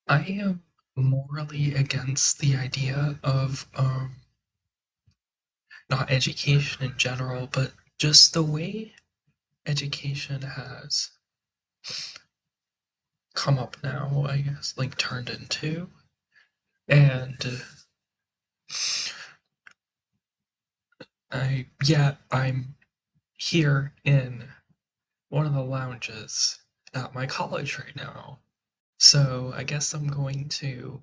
I am morally against the idea of not education in general, but just the way education has come up now, I guess, like turned into. And I'm here in one of the lounges at my college right now. So I guess I'm going to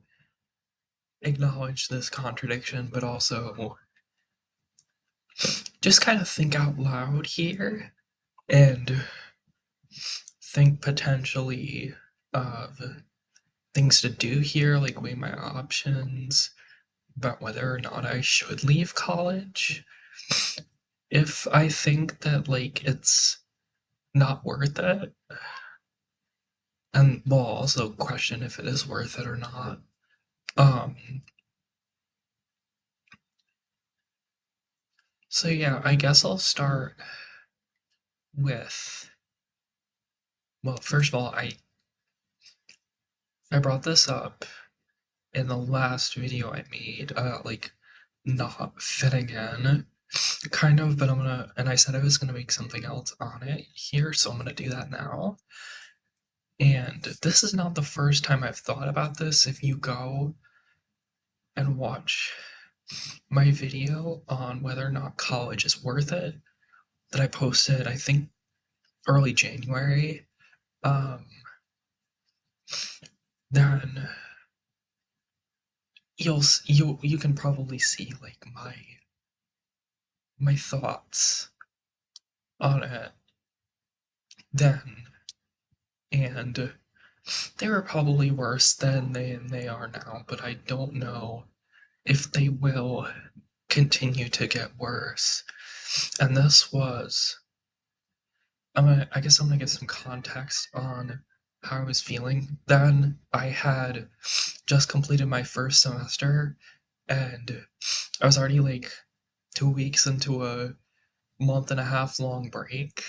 acknowledge this contradiction, but also just kind of think out loud here and think potentially of things to do here, like weigh my options about whether or not I should leave college. If I think that like it's not worth it, and we'll also question if it is worth it or not. Um, so yeah, I guess I'll start with well, first of all, I brought this up in the last video I made, like not fitting in, kind of, but and I said I was gonna make something else on it here, so I'm gonna do that now. And this is not the first time I've thought about this. If you go and watch my video on whether or not college is worth it, that I posted, I think early January, um, then you can probably see like my thoughts on it then, and they were probably worse then than they are now, but I don't know if they will continue to get worse. And this was I guess I'm gonna get some context on how I was feeling then. I had just completed my first semester and I was already like 2 weeks into a month and a half long break.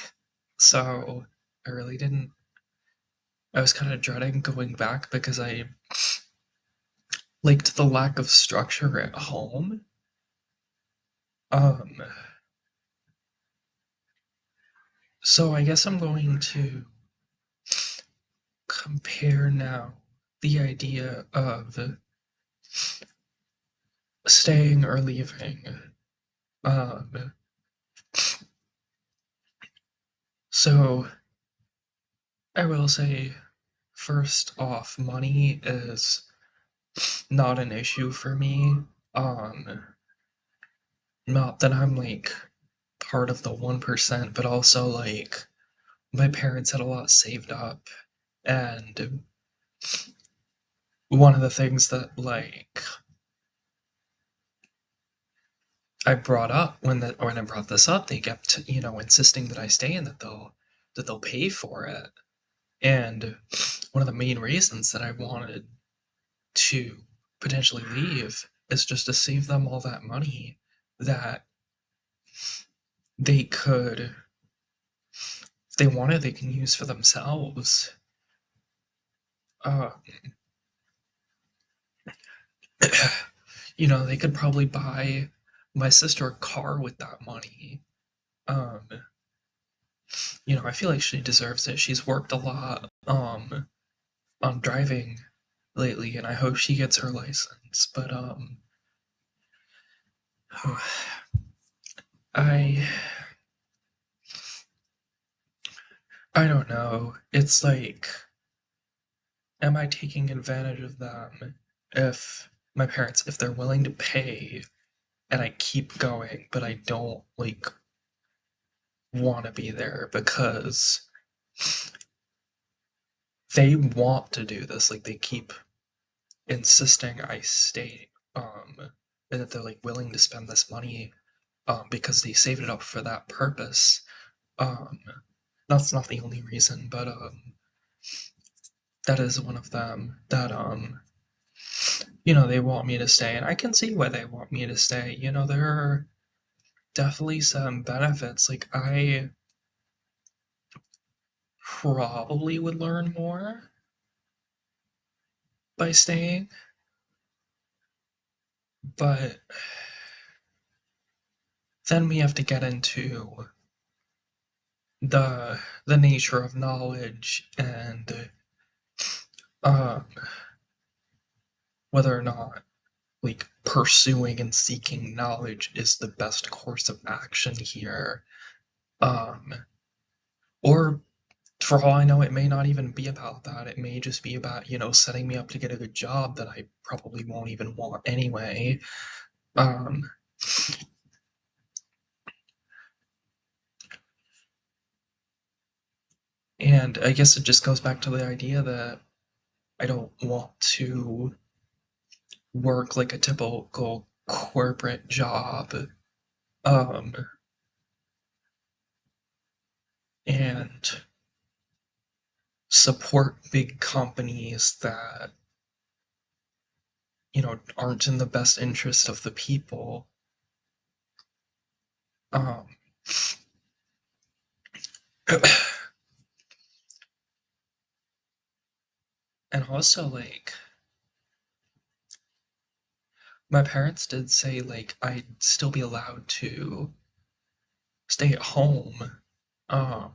So I really didn't I was kind of dreading going back because I liked the lack of structure at home. Um, so I guess I'm going to compare now the idea of staying or leaving. Um, so I will say, first off, money is not an issue for me. Um, Not that I'm like part of the 1%, but also like my parents had a lot saved up. And one of the things that like I brought up when I brought this up, they kept, insisting that I stay and that they'll pay for it. And one of the main reasons that I wanted to potentially leave is just to save them all that money that they could, if they wanted, they can use for themselves. Uh, they could probably buy my sister a car with that money. Um, I feel like she deserves it. She's worked a lot on driving lately, and I hope she gets her license. But I I don't know. It's like, am I taking advantage of them if my parents, if they're willing to pay and I keep going, but I don't like want to be there because they want to do this. Like they keep insisting I stay, and that they're like willing to spend this money, because they saved it up for that purpose. Um, that's not the only reason, but that is one of them. That they want me to stay, and I can see why they want me to stay. There are definitely some benefits. Like I probably would learn more. by staying, but then we have to get into the nature of knowledge and uh, whether or not like pursuing and seeking knowledge is the best course of action here. Um, or for all I know, it may not even be about that. It may just be about, setting me up to get a good job that I probably won't even want anyway. Um, and I guess it just goes back to the idea that I don't want to work like a typical corporate job. Um, and support big companies that, aren't in the best interest of the people. Um, and also, like, my parents did say, like, I'd still be allowed to stay at home, um,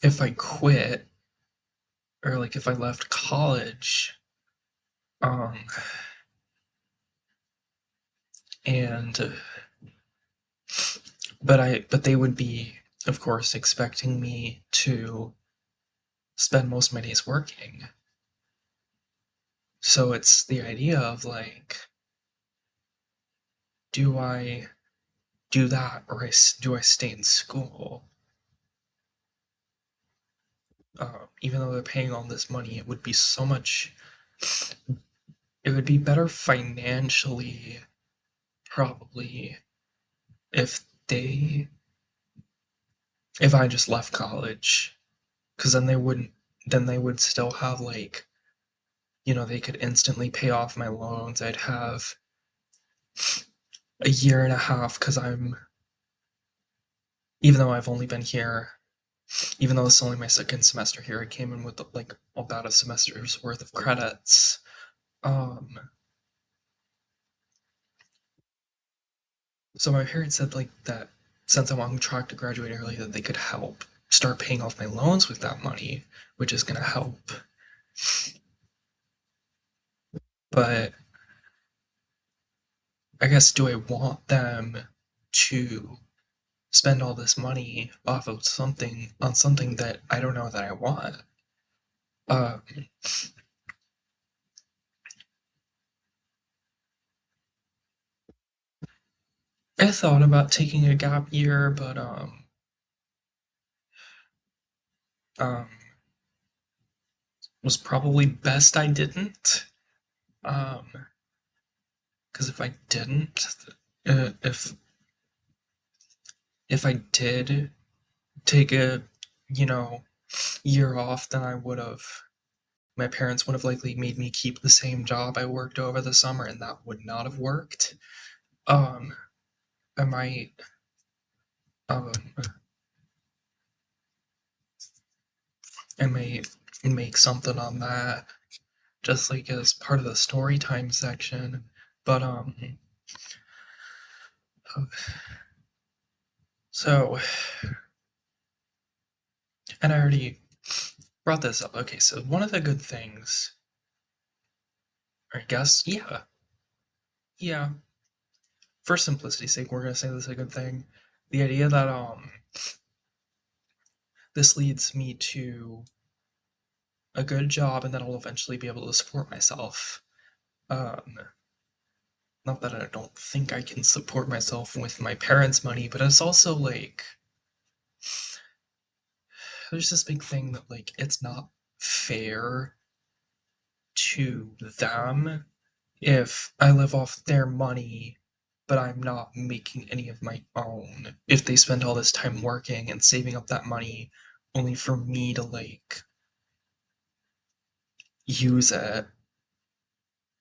if I quit, or, like, if I left college, um, and, but they would be, of course, expecting me to spend most of my days working. So it's the idea of, like, do I do that or do I stay in school? Even though they're paying all this money, it would be so much. It would be better financially, probably, if they, if I just left college, because then they wouldn't. Then they would still have like, they could instantly pay off my loans. I'd have a year and a half because even though I've only been here, even though it's only my second semester here, I came in with like about a semester's worth of credits. Um, So my parents said like that since I'm on track to graduate early, that they could help start paying off my loans with that money, which is gonna help. But I guess do I want them to spend all this money off of something that I don't know that I want? Um, I thought about taking a gap year, but um, was probably best I didn't. Um, because if I didn't, if I did take a, you know, year off, then I would have. My parents would have likely made me keep the same job I worked over the summer, and that would not have worked. Um, I might, um, I may make something on that, just like as part of the story time section. But so, and I already brought this up. Okay, so one of the good things, I guess, yeah, for simplicity's sake, we're gonna say this is a good thing. The idea that this leads me to a good job and then I'll eventually be able to support myself. Um, Not that I don't think I can support myself with my parents' money, but it's also like there's this big thing that like it's not fair to them if I live off their money but I'm not making any of my own. If they spend all this time working and saving up that money only for me to like use it.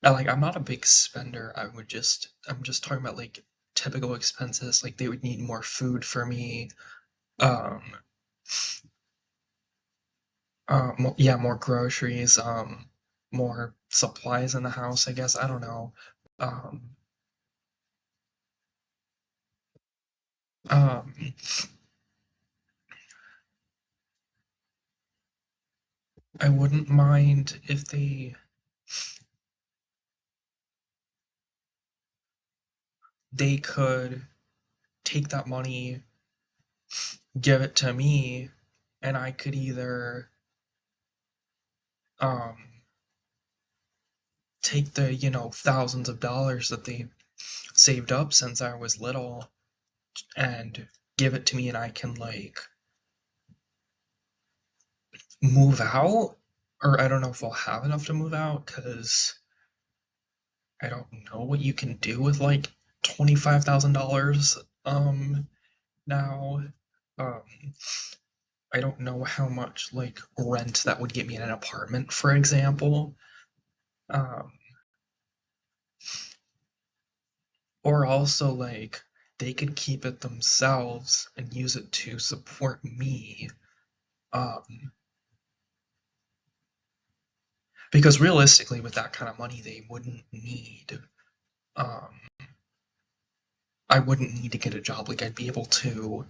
Like I'm not a big spender. I'm just talking about like typical expenses. Like they would need more food for me. Um, Yeah, more groceries, more supplies in the house, I guess. I don't know. Um, um, I wouldn't mind if they could take that money, give it to me, and I could either um take the, thousands of dollars that they saved up since I was little and give it to me and I can like move out, or I don't know if I'll have enough to move out because I don't know what you can do with like $25,000 now. Um I don't know how much like rent that would get me in an apartment, for example. Um or also like they could keep it themselves and use it to support me. Um because realistically with that kind of money they wouldn't need um I wouldn't need to get a job. Like I'd be able to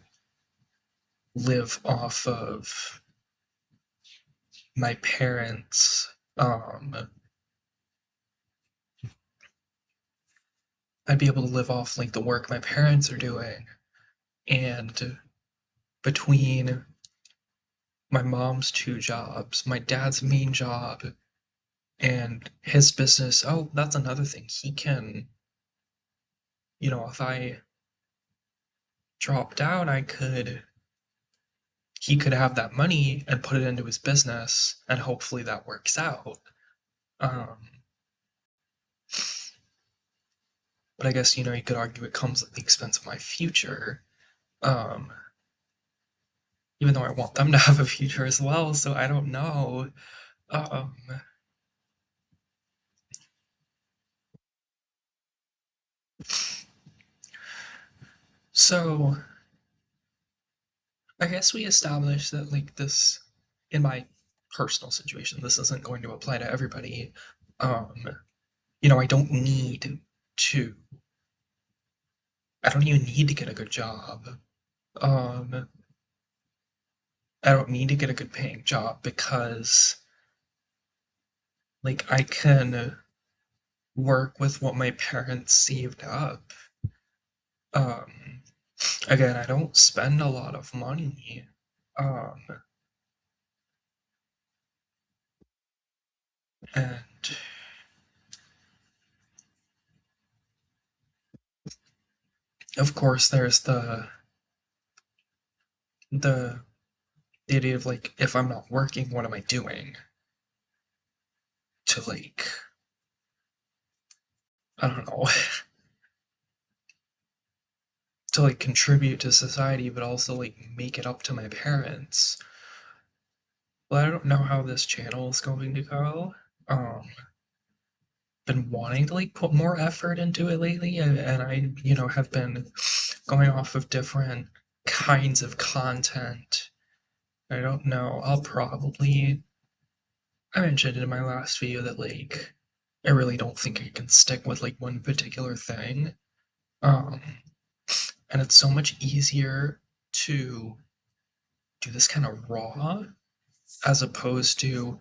live off of my parents. I'd be able to live off like the work my parents are doing, and between my mom's two jobs, my dad's main job, and his business. Oh, that's another thing. He can, if I dropped out, he could have that money and put it into his business, and hopefully that works out. Um, but I guess, you could argue it comes at the expense of my future. Um, even though I want them to have a future as well, so I don't know. Um, so I guess we established that like this in my personal situation, this isn't going to apply to everybody. Um, I don't need to I don't even need to get a good job. Um, I don't need to get a good paying job because like I can work with what my parents saved up. Um, Again, I don't spend a lot of money. Um, and of course, there's the the idea of like, if I'm not working, what am I doing to like, I don't know, to like contribute to society, but also like make it up to my parents. Well, I don't know how this channel is going to go. Been wanting to like put more effort into it lately, and I, have been going off of different kinds of content. I don't know. I mentioned in my last video that like I really don't think I can stick with like one particular thing. Um, and it's so much easier to do this kind of raw as opposed to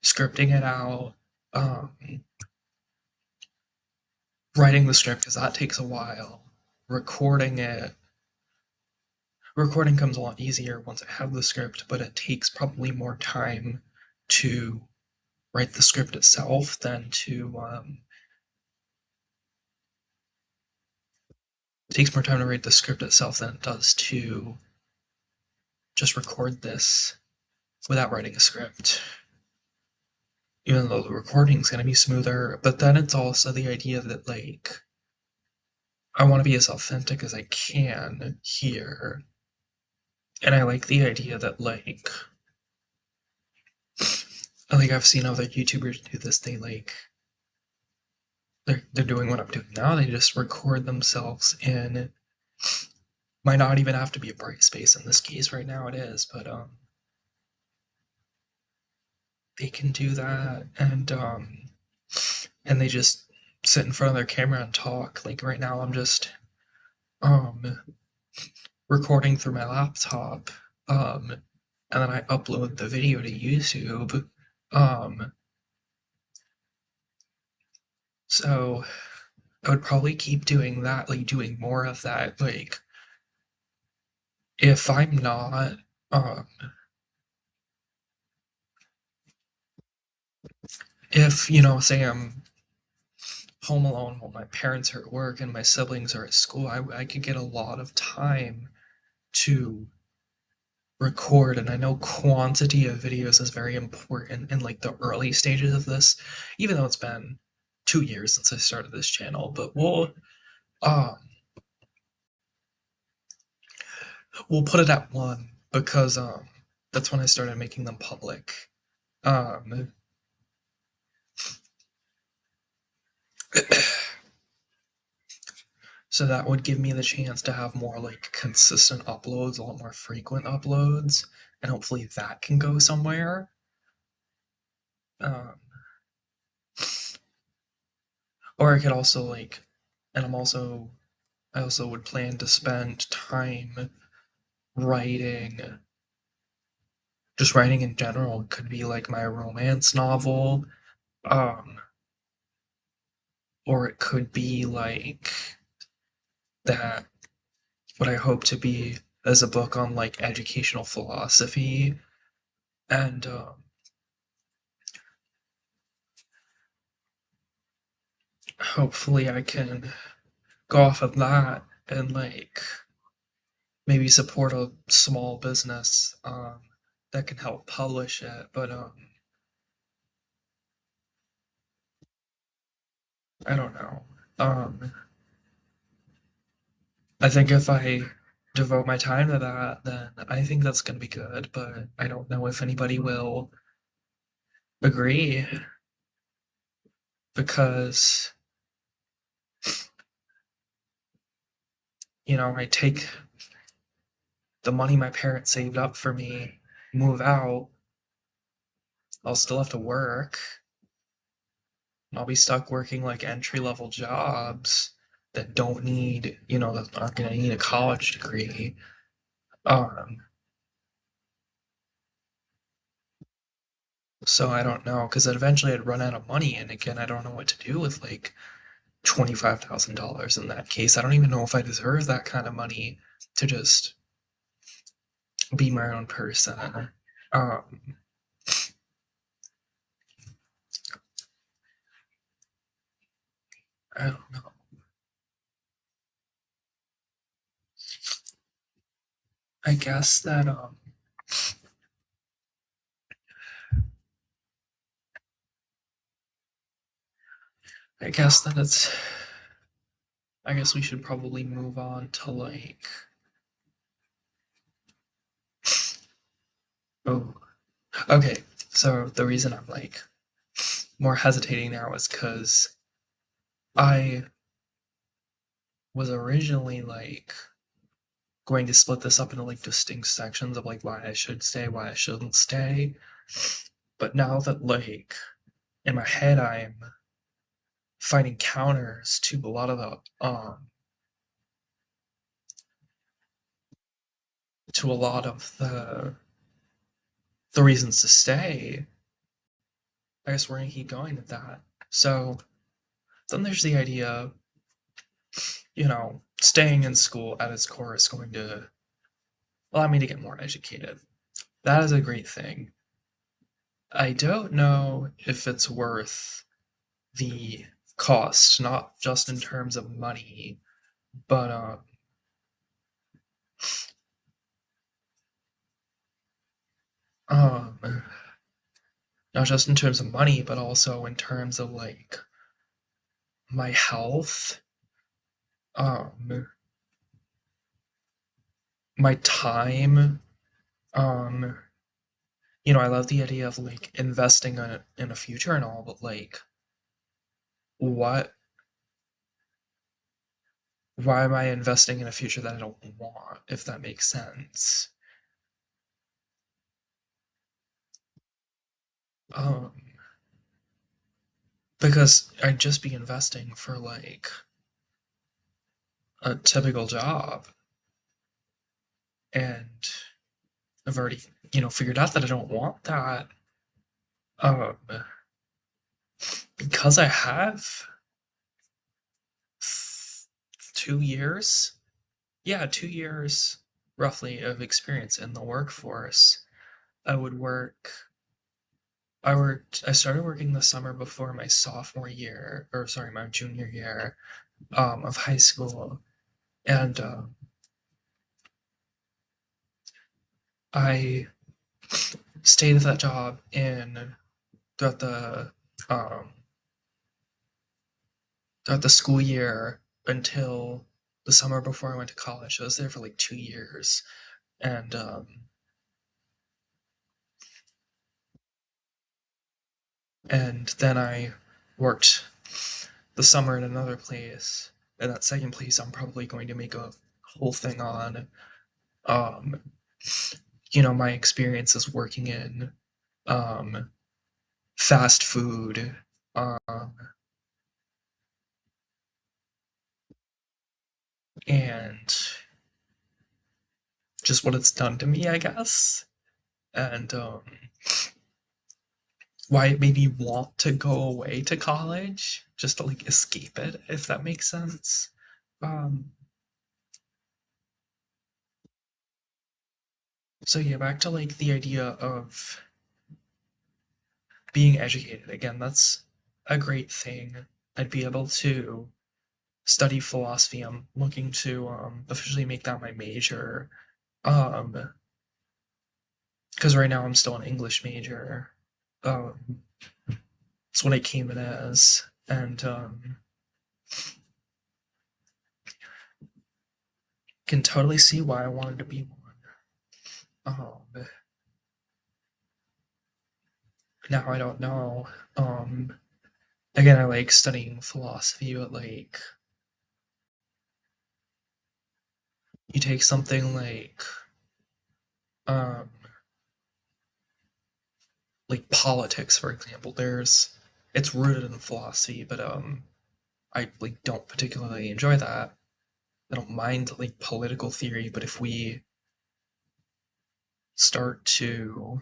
scripting it out, um, writing the script because that takes a while, recording it. Recording comes a lot easier once I have the script, but it takes probably more time to write the script itself than to it takes more time to write the script itself than it does to just record this without writing a script. Even though the recording's gonna be smoother, but then it's also the idea that like I want to be as authentic as I can here. And I like the idea that like I've seen other YouTubers do this, they're doing what I'm doing now. They just record themselves in, might not even have to be a bright space in this case right now it is, but they can do that, and they just sit in front of their camera and talk. Like right now, I'm just um recording through my laptop, and then I upload the video to YouTube. Um, so I would probably keep doing that, like doing more of that. Like if I'm not, um, if say I'm home alone while my parents are at work and my siblings are at school, I could get a lot of time to record, and I know quantity of videos is very important in like the early stages of this, even though it's been 2 years since I started this channel. But um we'll put it at one because that's when I started making them public. Um so that would give me the chance to have more like consistent uploads, a lot more frequent uploads, and hopefully that can go somewhere. Um or I could also like and I also would plan to spend time writing, just writing in general. It could be like my romance novel, um, or it could be like that, what I hope to be as a book on like educational philosophy. And hopefully I can go off of that and like maybe support a small business that can help publish it. But I don't know. Um, I think if I devote my time to that, then I think that's going to be good, but I don't know if anybody will agree because, I take the money my parents saved up for me, move out, I'll still have to work. I'll be stuck working like entry level jobs that don't need, that aren't going to need a college degree. Um, so I don't know, because eventually I'd run out of money, and again, I don't know what to do with like $25,000 in that case. I don't even know if I deserve that kind of money to just be my own person. Um, I don't know. I guess that I guess that it's I guess we should probably move on to like, oh, okay. So the reason I'm like more hesitating now is because I was originally like going to split this up into like distinct sections of like why I should stay, why I shouldn't stay. But now that like in my head I'm finding counters to a lot of the reasons to stay, I guess we're gonna keep going with that. So then there's the idea, staying in school at its core is going to allow me to get more educated. That is a great thing. I don't know if it's worth the cost, not just in terms of money, but um, not just in terms of money, but also in terms of like my health, um, my time. Um, I love the idea of like investing in a future and all, but like, what? Why am I investing in a future that I don't want? If that makes sense. Um, because I'd just be investing for like a typical job, and I've already, figured out that I don't want that. Um, because I have 2 years, yeah, 2 years roughly of experience in the workforce. I would work. I started working the summer before my sophomore year, or sorry, my junior year of high school, and I stayed at that job in throughout the um, throughout the school year until the summer before I went to college. I was there for like 2 years, and then I worked the summer in another place. And that second place, I'm probably going to make a whole thing on, um, my experiences working in um, fast food, and just what it's done to me, I guess, and why it made me want to go away to college just to like escape it, if that makes sense. Um, so yeah, back to like the idea of being educated again. That's a great thing. I'd be able to study philosophy. I'm looking to officially make that my major. Um, because right now I'm still an English major. Um, it's what I came in as, and can totally see why I wanted to be one. Um, Now I don't know. Again, I like studying philosophy, but like you take something um like politics, for example. It's rooted in philosophy, but I like don't particularly enjoy that. I don't mind like political theory, but if we start to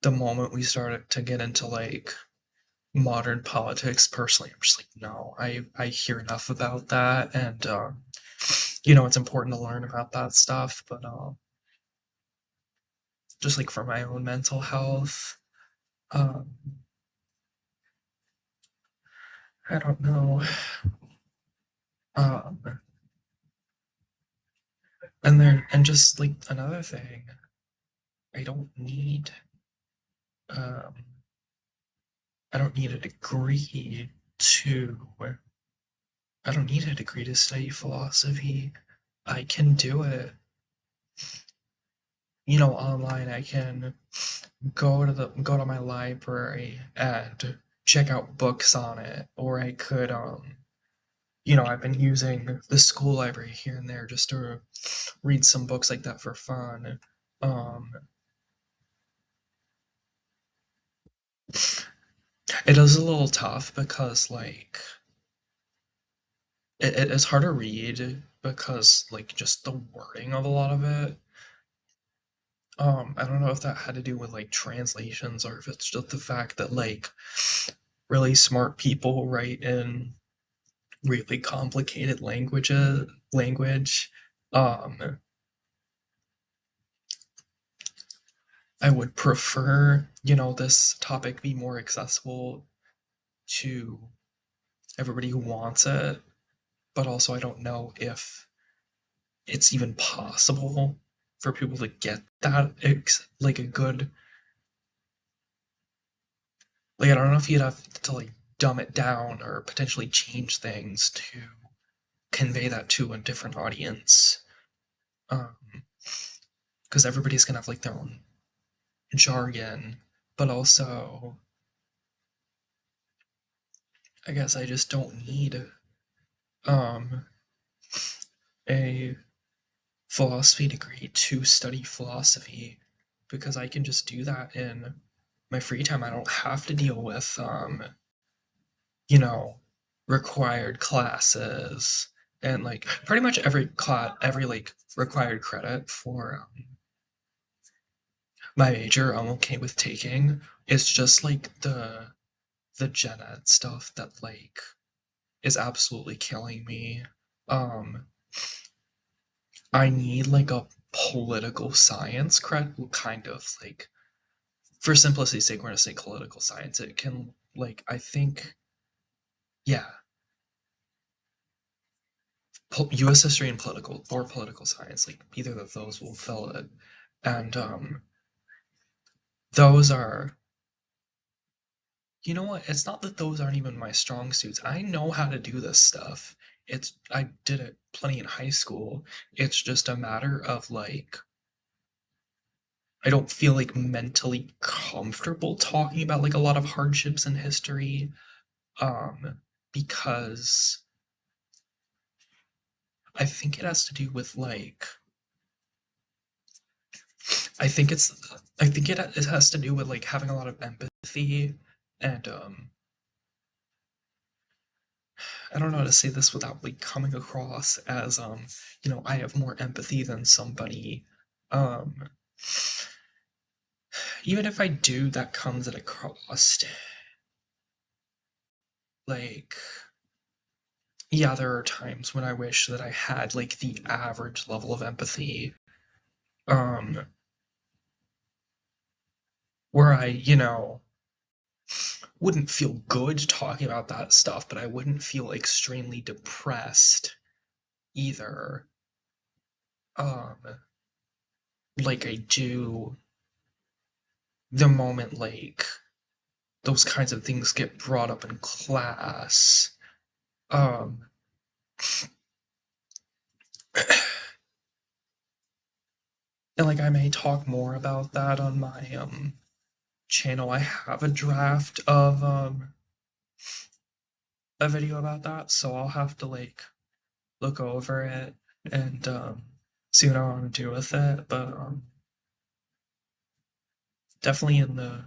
the moment we start to get into like modern politics, personally, I'm just like, no, I hear enough about that, and it's important to learn about that stuff, but just like for my own mental health, um, I don't know. Um, and just like another thing, I don't need um, I don't need a degree to I don't need a degree to study philosophy. I can do it, online. I can go to my library and check out books on it, or I could I've been using the school library here and there just to read some books like that for fun. Um, it is a little tough because like it's hard to read because like just the wording of a lot of it. I don't know if that had to do with like translations or if it's just the fact that like really smart people write in really complicated language. Um, I would prefer, this topic be more accessible to everybody who wants it, but also I don't know if it's even possible for people to get that like a good like I don't know if you'd have to like dumb it down or potentially change things to convey that to a different audience. Um, because everybody's gonna have like their own jargon, but also I guess I just don't need um a philosophy degree to study philosophy. because I can just do that in my free time. I don't have to deal with you know, required classes and like pretty much every like required credit for my major I'm okay with taking. It's just like the gen ed stuff that like is absolutely killing me. Um I need like a political science credit kind of like for simplicity's sake, we're gonna say political science. It can like I think yeah, U.S. history and political science, like either of those will fill it, and those are you know what? It's not that those aren't even my strong suits. I know how to do this stuff. I did it plenty in high school. It's just a matter of like I don't feel like mentally comfortable talking about like a lot of hardships in history, because I think it has to do with like I think it's I think it has to do with like having a lot of empathy and I don't know how to say this without like coming across as I have more empathy than somebody. Um Even if I do, that comes at a cost. Like yeah, there are times when I wish that I had like the average level of empathy. Um where I wouldn't feel good talking about that stuff, but I wouldn't feel extremely depressed either. Um, like I do the moment like those kinds of things get brought up in class. Um, and like I may talk more about that on my channel. I have a draft of a video about that, so I'll have to like look over it and see what I want to do with it. But definitely in the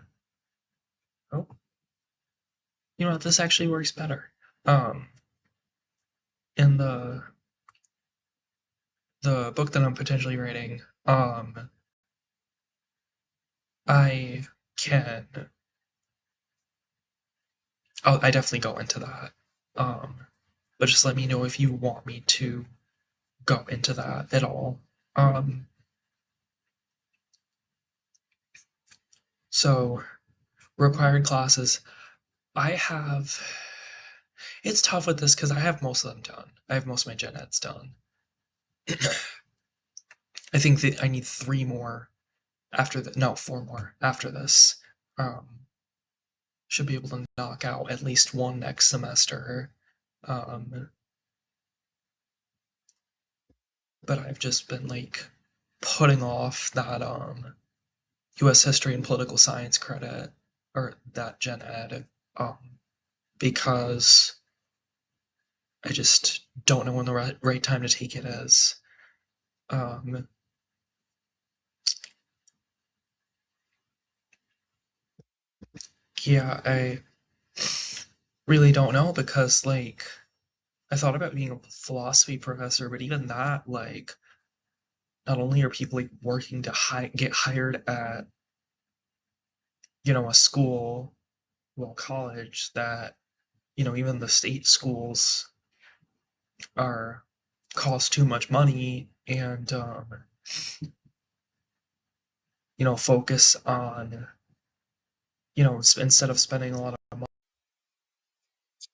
oh, you know what, this actually works better. Um, in the book that I'm potentially writing, I can I definitely go into that. But just let me know if you want me to go into that at all. Um, so required classes, I have it's tough with this because I have most of them done. I have most of my gen eds done. I think that I need three more after the no, four more after this. Um, should be able to knock out at least one next semester. Um, but I've just been like putting off that US history and political science credit or that gen ed because I just don't know when the right time to take it is. Um, yeah, I really don't know because like I thought about being a philosophy professor, but even that like not only are people like working to get hired at a school, well, college that even the state schools are cost too much money and focus on instead of spending a lot of money.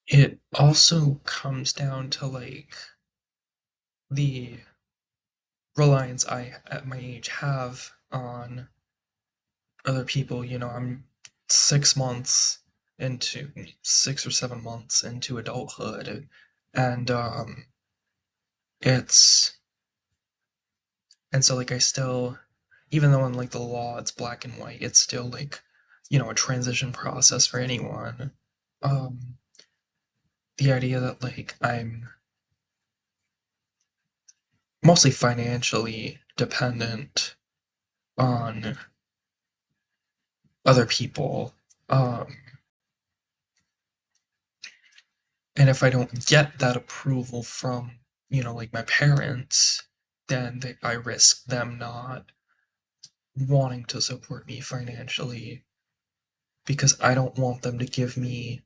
It also comes down to like the reliance I at my age have on other people. I'm 6 months into 6 or 7 months into adulthood, and it's and so like I still, even though in like the law it's black and white, it's still like a transition process for anyone. Um, the idea that like I'm mostly financially dependent on other people. Um, and if I don't get that approval from, like my parents, then I risk them not wanting to support me financially because I don't want them to give me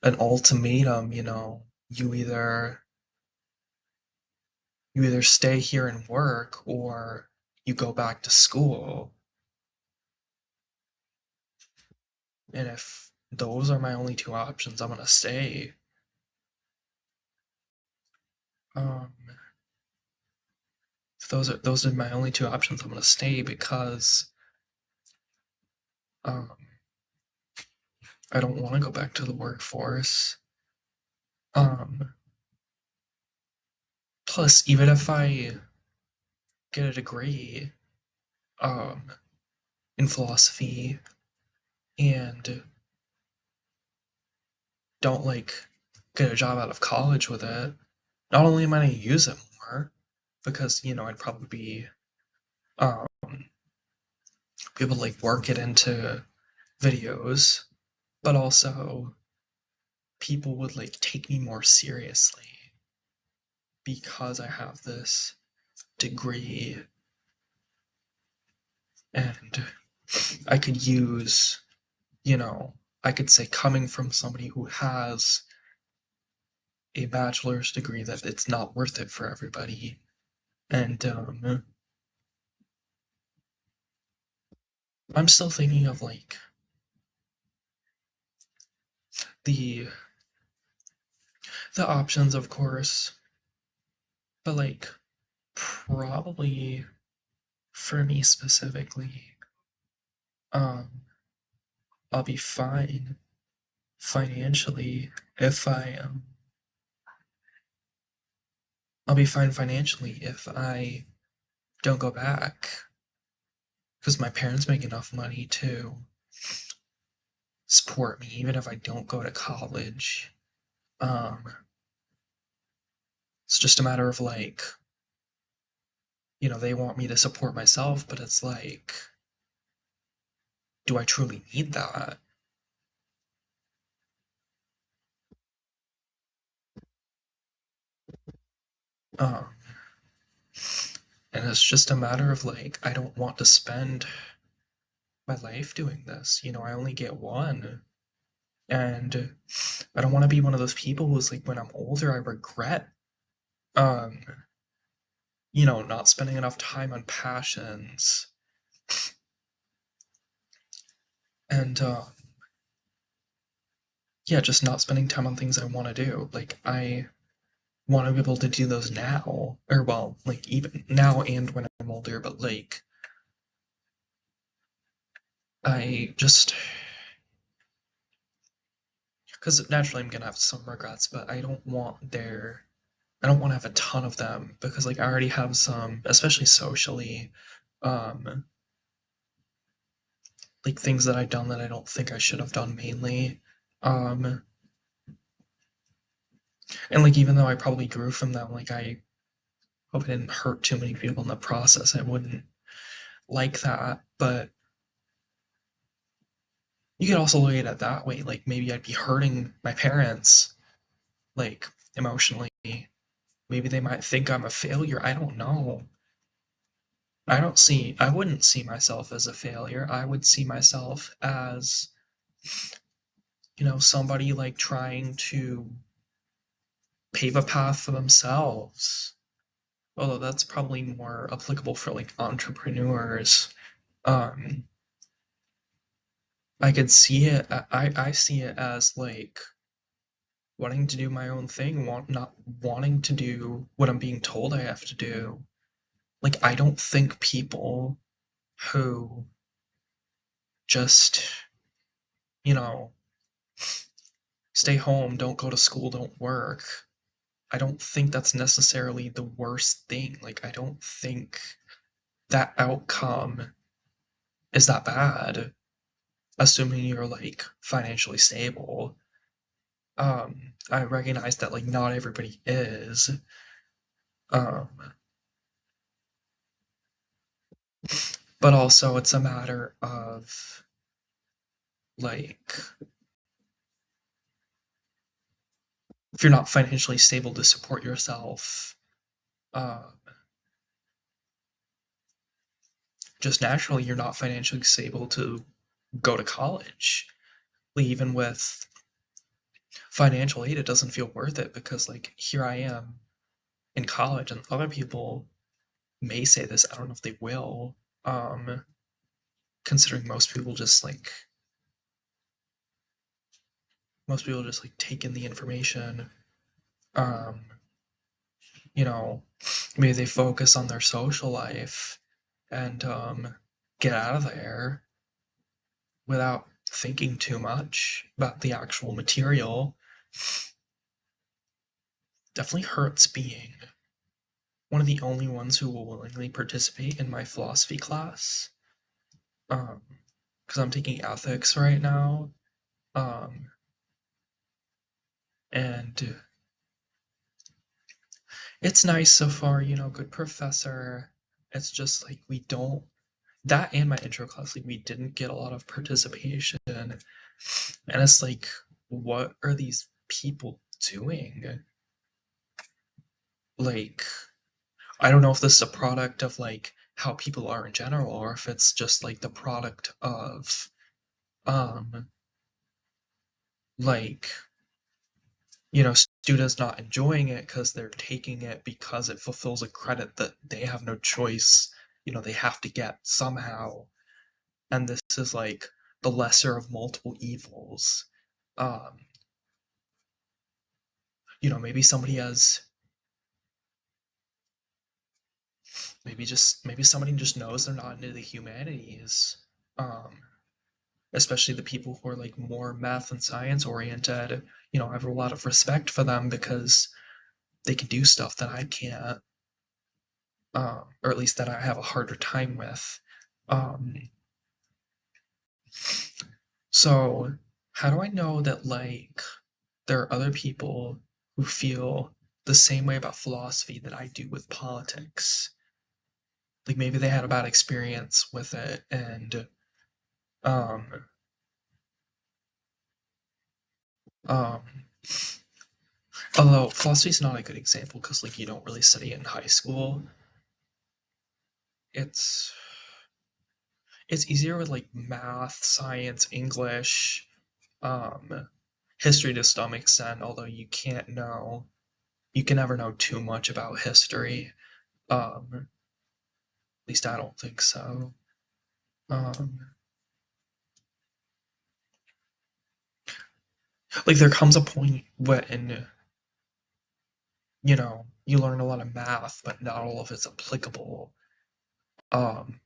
an ultimatum, you either stay here and work or you go back to school. And if those are my only two options, I'm gonna stay. Um, if those are my only two options, I'm gonna stay because um, I don't want to go back to the workforce. Um, Plus, even if I get a degree um, in philosophy and don't get a job out of college with it, not only am I gonna use it more because I'd probably um, be able to work it into videos, but also people would take me more seriously because I have this degree and I could use, you know, I could say coming from somebody who has a bachelor's degree that it's not worth it for everybody. And I'm still thinking of the the options, of course, but probably for me specifically, um, I'll be fine financially if I'll be fine financially if I don't go back because my parents make enough money to support me even if I don't go to college. Um, it's just a matter of they want me to support myself, but it's do I truly need that? Um, and it's just a matter of I don't want to spend my life doing this. I only get one. And I don't want to be one of those people who's when I'm older, I regret, um, not spending enough time on passions and, yeah, just not spending time on things I want to do. I want to be able to do those now, or well, even now and when I'm older, but I just, because naturally I'm gonna have some regrets, but I don't want to have a ton of them because I already have some, especially socially, um, things that I've done that I don't think I should have done mainly. Um, and even though I probably grew from them, I hope I didn't hurt too many people in the process. I wouldn't like that, but you could also look at it that way. Maybe I'd be hurting my parents, like emotionally. Maybe they might think I'm a failure. I don't know. I wouldn't see myself as a failure. I would see myself as, somebody trying to pave a path for themselves. Although that's probably more applicable for entrepreneurs. Um, I could see it. I see it as wanting to do my own thing, not wanting to do what I'm being told I have to do. I don't think people who just, you know, stay home, don't go to school, don't work. I don't think that's necessarily the worst thing. I don't think that outcome is that bad, assuming you're financially stable. I recognize that not everybody is. Um, but also it's a matter of like if you're not financially stable to support yourself, uh, just naturally you're not financially stable to go to college. Like, even with financial aid, it doesn't feel worth it because like here I am in college and other people may say this, I don't know if they will, um, considering most people just like take in the information, um, you know, maybe they focus on their social life and get out of there without thinking too much about the actual material. Definitely hurts being one of the only ones who will willingly participate in my philosophy class. Because I'm taking ethics right now. Um, and it's nice so far, good professor. It's just like we don't, that and my intro class, like we didn't get a lot of participation. And it's like, what are these people doing? Like, I don't know if this is a product of like how people are in general, or if it's just like the product of um like students not enjoying it because they're taking it because it fulfills a credit that they have no choice, they have to get somehow. And this is like the lesser of multiple evils. um maybe somebody has, maybe somebody just knows they're not into the humanities, um especially the people who are like more math and science oriented. I have a lot of respect for them because they can do stuff that I can't, or at least that I have a harder time with. Um, so, how do I know that like there are other people who feel the same way about philosophy that I do with politics? Like maybe they had a bad experience with it, and um, um, although philosophy is not a good example because like you don't really study it in high school. It's it's easier with like math, science, English, um, history to some extent, although you can never know too much about history. At least I don't think so. Um, like there comes a point when, you learn a lot of math, but not all of it's applicable. Um,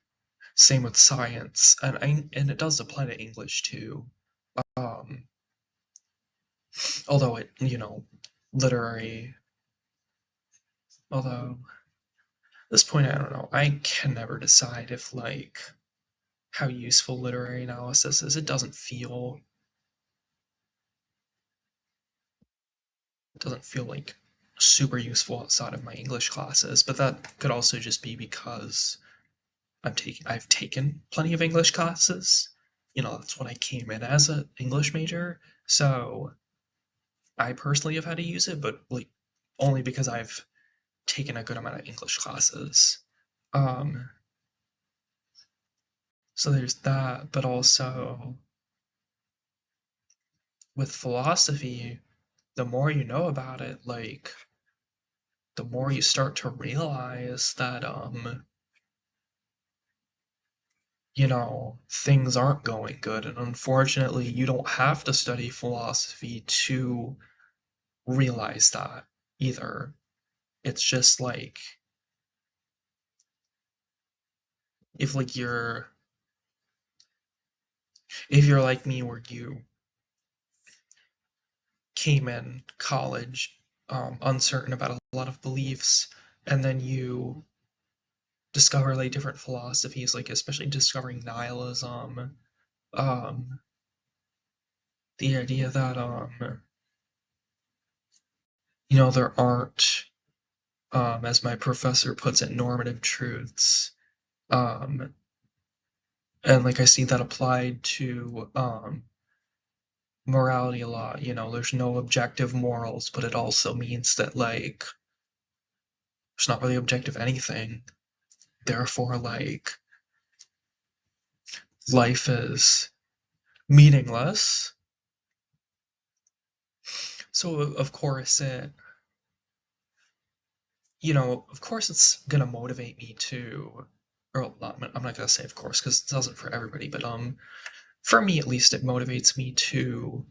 Same with science, and it does apply to English too. Um, although literary, although at this point I don't know. I can never decide if like how useful literary analysis is. It doesn't feel like super useful outside of my English classes, but that could also just be because I've taken plenty of English classes. That's what I came in as an English major. So I personally have had to use it, but like only because I've taken a good amount of English classes. Um, so there's that, but also with philosophy, the more you know about it, like the more you start to realize that things aren't going good. And unfortunately, you don't have to study philosophy to realize that either. It's just like if like you're like me where you came in college uncertain about a lot of beliefs, and then you discover like different philosophies, like especially discovering nihilism, um the idea that there aren't, as my professor puts it, normative truths. Um, and like I see that applied to morality a lot. There's no objective morals, but it also means that like there's not really objective anything. Therefore, like life is meaningless. So of course of course it's gonna motivate me to, or not, I'm not gonna say of course because it doesn't for everybody, but for me at least, it motivates me to,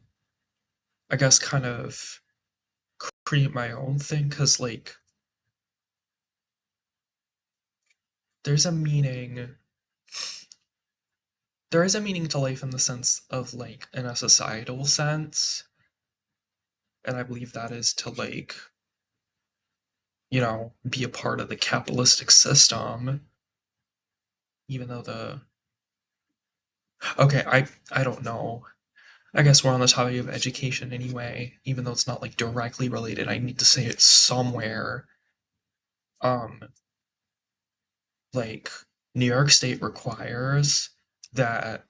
I guess, kind of create my own thing because like there's a meaning there is a meaning to life in the sense of like in a societal sense, and I believe that is to like be a part of the capitalistic system, even though the okay, I don't know. I guess we're on the topic of education anyway, even though it's not like directly related. I need to say it somewhere. Um, like New York State requires that,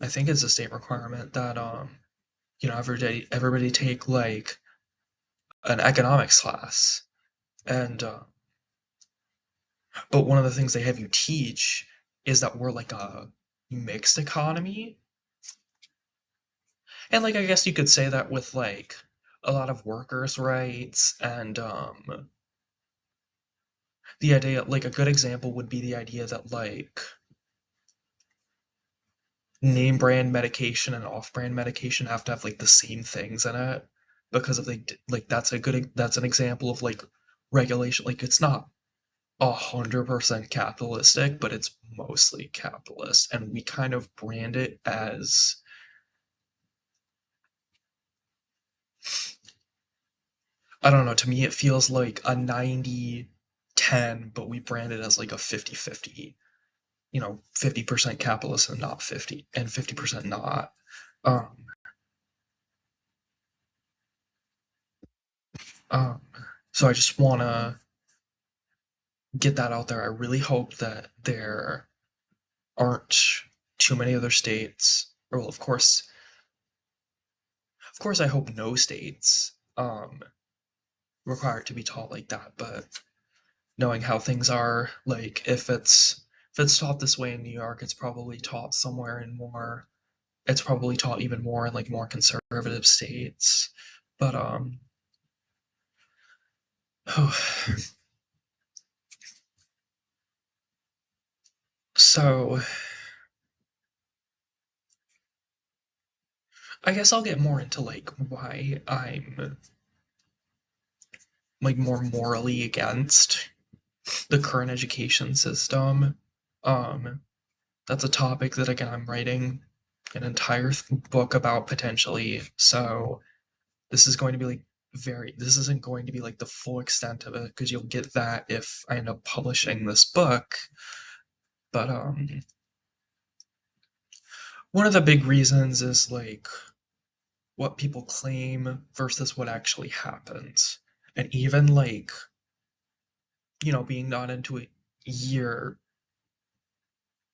I think it's a state requirement that everybody take like an economics class, and but one of the things they have you teach is that we're like a mixed economy, and like I guess you could say that with like a lot of workers' rights and the idea, like a good example would be the idea that like name brand medication and off brand medication have to have like the same things in it because of like that's an example of like regulation. Like it's not 100% capitalistic, but it's mostly capitalist, and we kind of brand it as, I don't know, to me it feels like a 90-10, but we brand it as like a 50-50. 50% capitalist and not 50, and 50% not. Um, um, so I just want to get that out there. I really hope that there aren't too many other states. Or, well, of course, I hope no states require it to be taught like that. But knowing how things are, like if it's taught this way in New York, it's probably taught somewhere in more. It's probably taught even more in like more conservative states. But so I guess I'll get more into like why I'm like more morally against the current education system. Um, that's a topic that again I'm writing an entire book about potentially. So this is going to be like this isn't going to be like the full extent of it because you'll get that if I end up publishing this book. But one of the big reasons is like what people claim versus what actually happens. And even like, being not into a year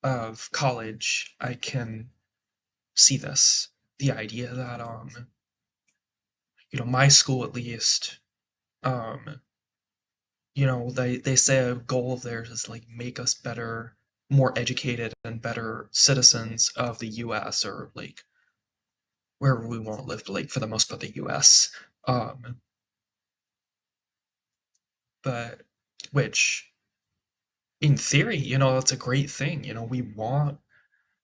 of college, I can see this. The idea that my school at least, um, they say a goal of theirs is like make us better, more educated and better citizens of the US, or like wherever we want to live, but like for the most part the US. Um, but which in theory, that's a great thing. We want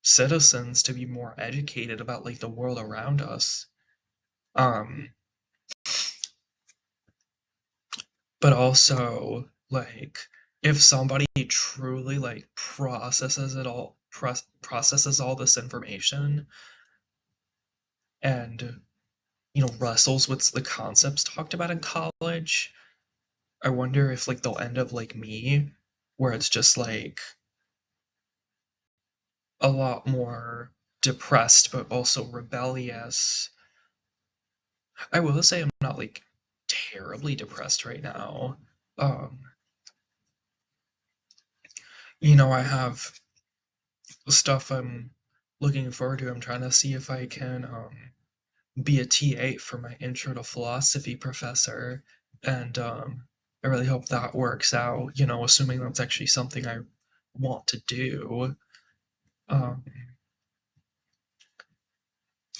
citizens to be more educated about like the world around us. Um, but also like if somebody truly like processes all this information and wrestles with the concepts talked about in college, I wonder if like they'll end up like me, where it's just like a lot more depressed but also rebellious. I will say I'm not like terribly depressed right now. Um, I have stuff I'm looking forward to. I'm trying to see if I can be a TA for my intro to philosophy professor, and I really hope that works out. Assuming that's actually something I want to do. Um,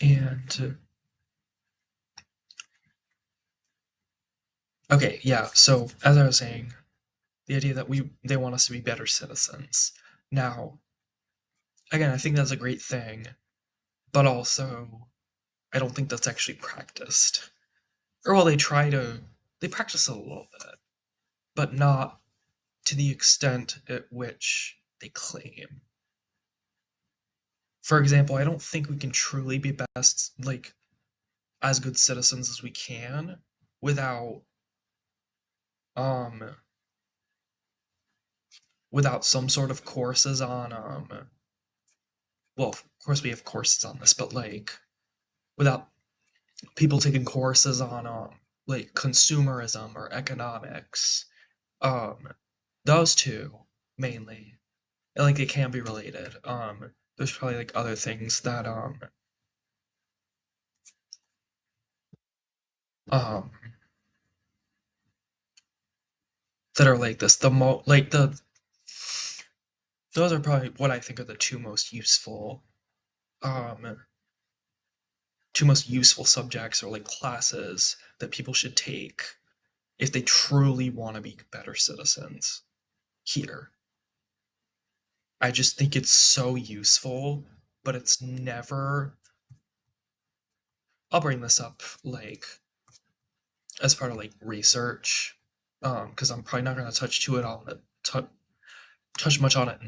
and okay, yeah. So as I was saying, the idea that they want us to be better citizens. Now, again, I think that's a great thing, but also I don't think that's actually practiced. Or well, they practice it a little bit, but not to the extent at which they claim. For example, I don't think we can truly be best, like, as good citizens as we can without um without some sort of courses on well, of course we have courses on this, but like without people taking courses on like consumerism or economics. Um those two mainly. And like they can be related. There's probably like other things um that are like this. Those are probably what I think are the um two most useful subjects or like classes that people should take if they truly want to be better citizens here. I just think it's so useful, but it's never. I'll bring this up like as part of like research, because I'm probably not going to touch much on it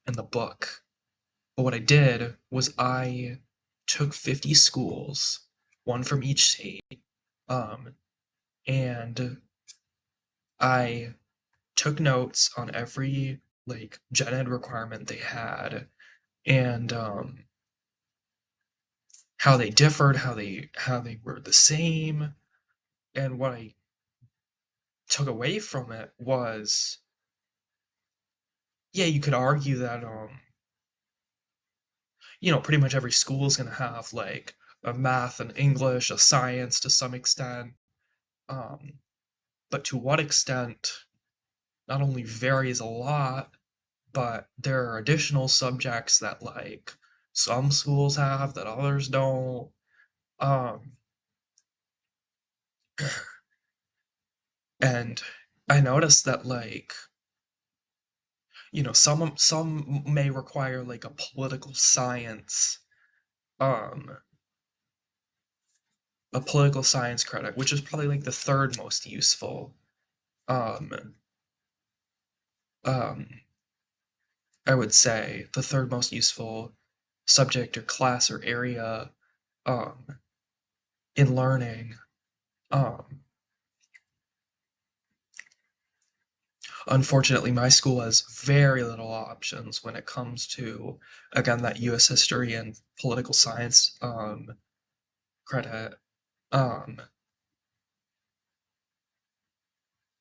in the book. But what I did was I took 50 schools, one from each state, um, and I took notes on every like gen ed requirement they had, and how they differed, how they were the same, and what I took away from it was, yeah, you could argue that pretty much every school is going to have like a math and English, a science to some extent, um, but to what extent not only varies a lot, but there are additional subjects that like some schools have that others don't. Um, and I noticed that like some may require like um a political science credit, which is probably like the third most useful. Um, um, I would say the third most useful subject or class or area um, in learning. Um, Unfortunately, my school has very little options when it comes to, again, that U.S. history and political science credit. Um,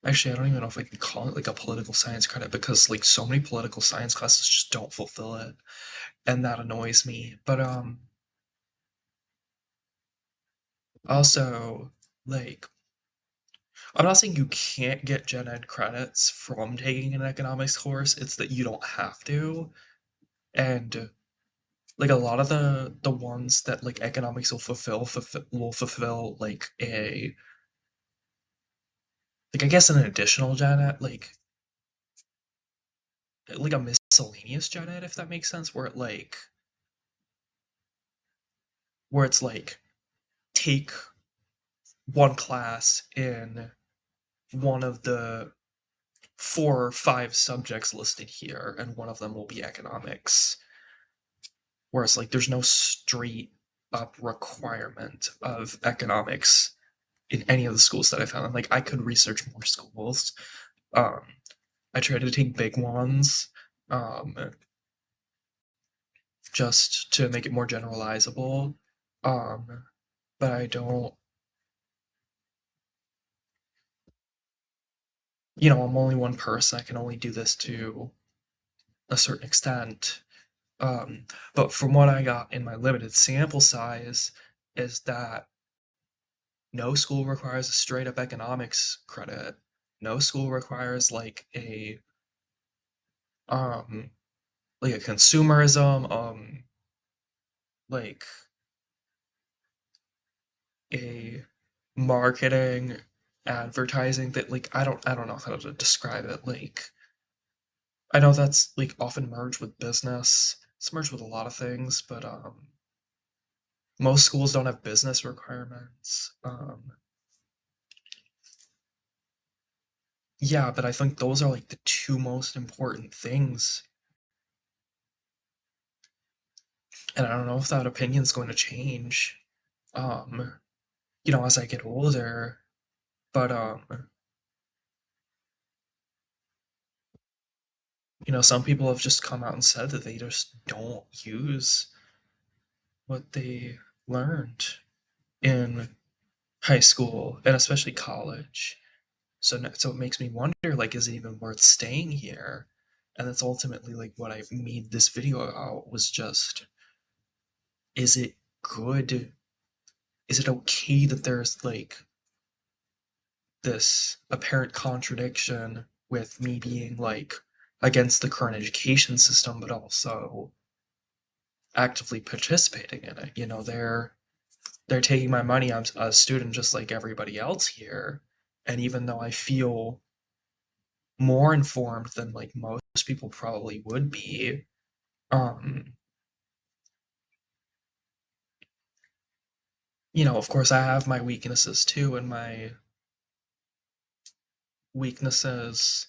Actually, I don't even know if I can call it like a political science credit because like so many political science classes just don't fulfill it, and that annoys me. But also like I'm not saying you can't get gen ed credits from taking an economics course. It's that you don't have to, and like a lot of the ones that like economics will fulfill like I guess an additional gen ed like a miscellaneous gen ed, if that makes sense, where it's like take one class in one of the 4 or 5 subjects listed here, and one of them will be economics. Whereas, like, there's no straight up requirement of economics in any of the schools that I found. Like, I could research more schools. Um, I try to take big ones, um, just to make it more generalizable. But I don't, I'm only one person. I can only do this to a certain extent. Um, but from what I got in my limited sample size, is that no school requires a straight up economics credit. No school requires um like a consumerism, like a marketing advertising that like I don't know how to describe it. Like I know that's like often merged with business. It's merged with a lot of things, but most schools don't have business requirements. Yeah, but I think those are like the two most important things. And I don't know if that opinion's going to change, um, as I get older. But some people have just come out and said that they just don't use what they learned in high school and especially college. So it makes me wonder, like, is it even worth staying here? And that's ultimately like what I made this video about was just, is it good? Is it okay that there's like this apparent contradiction with me being like against the current education system, but also actively participating in it? They're taking my money. I'm a student just like everybody else here, and even though I feel more informed than like most people probably would be, um, of course I have my weaknesses too, and my weaknesses,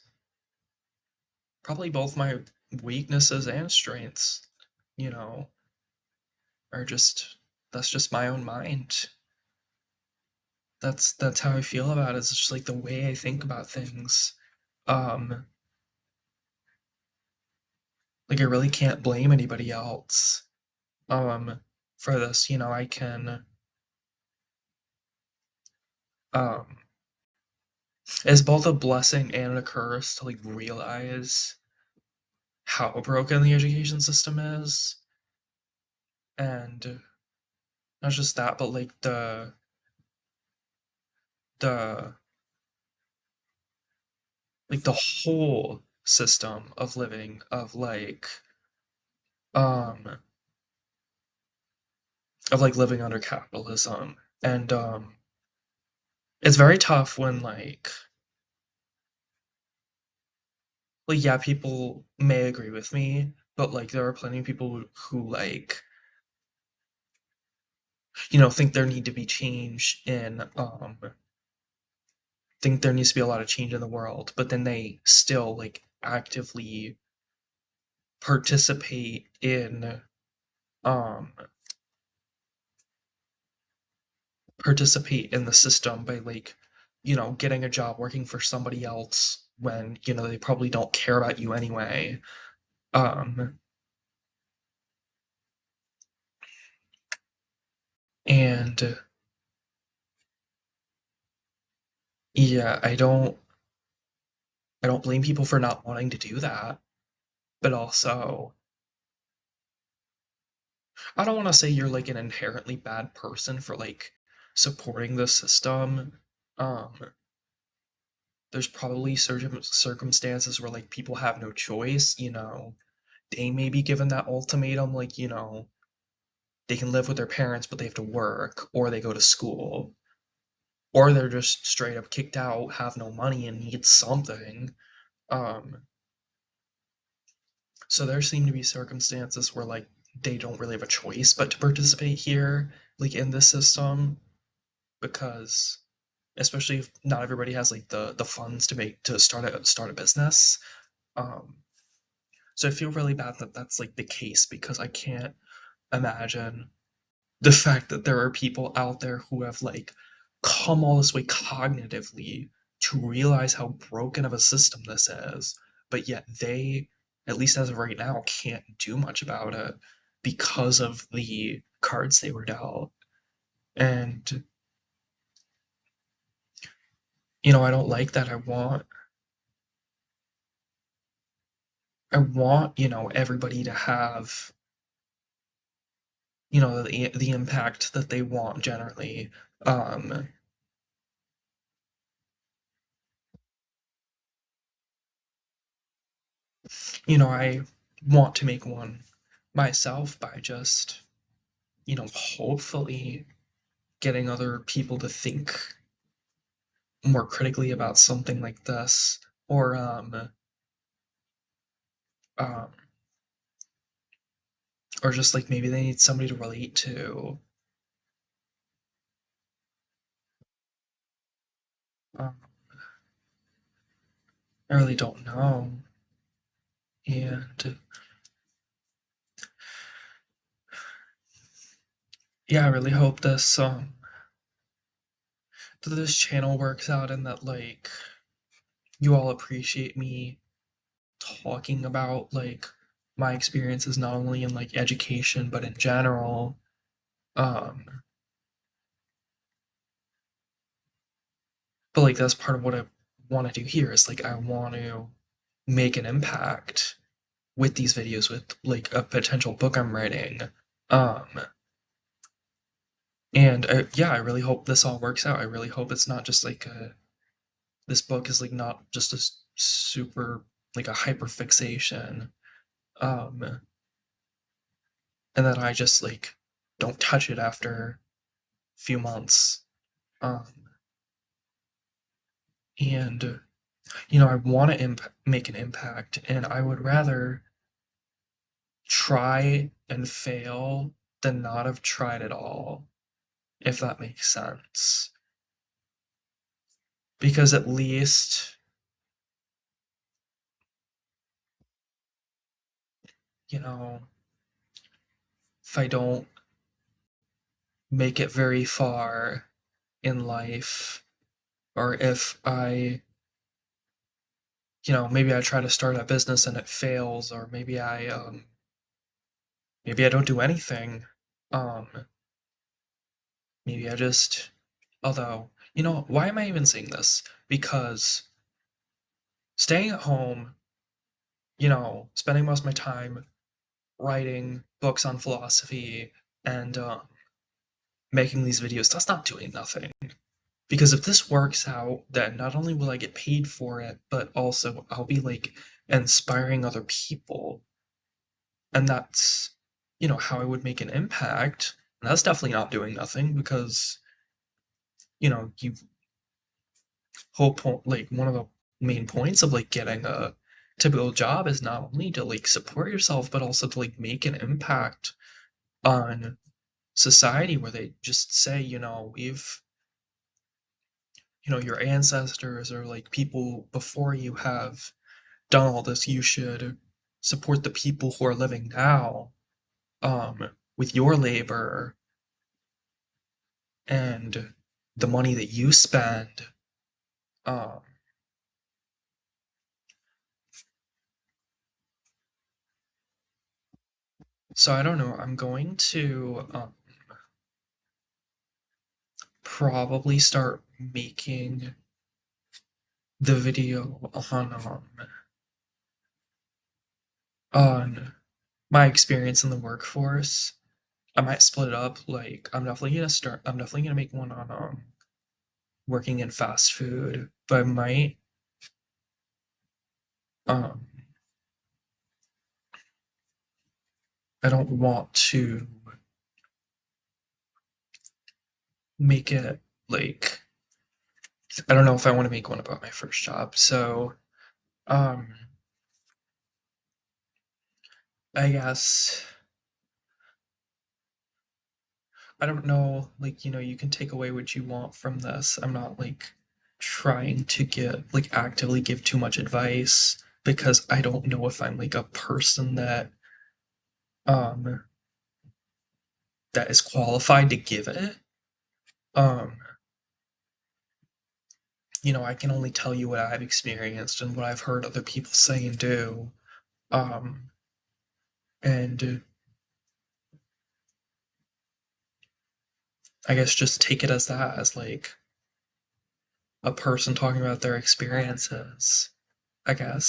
probably both my weaknesses and strengths, you know, are just that's just my own mind. That's how I feel about it. It's just like the way I think about things. Um, like I really can't blame anybody else for this. I can um it's both a blessing and a curse to like realize how broken the education system is, and not just that, but like the the whole system of living um of like living under capitalism. And it's very tough when yeah, people may agree with me, but like there are plenty of people who like think there need to be change in think there needs to be a lot of change in the world, but then they still like actively participate in um the system by like getting a job working for somebody else when they probably don't care about you anyway. um and yeah, I don't blame people for not wanting to do that, but also I don't want to say you're like an inherently bad person for like supporting the system. There's probably certain circumstances where like people have no choice. They may be given that ultimatum, like they can live with their parents but they have to work, or they go to school, or they're just straight up kicked out, have no money, and need something. um so there seem to be circumstances where like they don't really have a choice but to participate here, like in this system, because especially if not everybody has like the funds to start a business. um So I feel really bad that that's like the case, because I can't imagine the fact that there are people out there who have like come all this way cognitively to realize how broken of a system this is, but yet they, at least as of right now, can't do much about it because of the cards they were dealt. And I don't like that. I want everybody to have the impact that they want generally. Um, I want to make one myself by just, hopefully getting other people to think more critically about something like this, or um, or just like maybe they need somebody to relate to. Um, I really don't know, and yeah, I really hope this channel works out and that like you all appreciate me talking about like my experiences not only in like education but in general. Um, but like that's part of what I want to do here is like I want to make an impact with these videos with like a potential book I'm writing. Um, and yeah, I really hope this all works out. I really hope it's not just like this book is like not just a super like a hyper fixation. Um, and that I just like don't touch it after a few months. Um, and I want to make an impact, and I would rather try and fail than not have tried at all, if that makes sense. Because at least, you know, if I don't make it very far in life, or if maybe I try to start a business and it fails, or maybe I don't do anything. Um, maybe I just, although, why am I even saying this? Because staying at home, spending most of my time writing books on philosophy and making these videos, that's not doing nothing. Because if this works out, then not only will I get paid for it, but also I'll be like inspiring other people. And that's, how I would make an impact. And that's definitely not doing nothing because, you like one of the main points of like getting a typical job is not only to like support yourself, but also to like make an impact on society where they just say, your ancestors or like people before you have done all this, you should support the people who are living now with your labor and the money that you spend. Um, so I don't know. I'm going to probably start making the video on my experience in the workforce. I might split it up. Like I'm definitely gonna make one on working in fast food, but I might um I don't want to make it like I don't know if I want to make one about my first job. So um I guess I don't know, like, you can take away what you want from this. I'm not like trying to get like actively give too much advice because I don't know if I'm like a person um that is qualified to give it. Um, I can only tell you what I've experienced and what I've heard other people say and do. Um, and I guess just take it as that, as like a person talking about their experiences, I guess.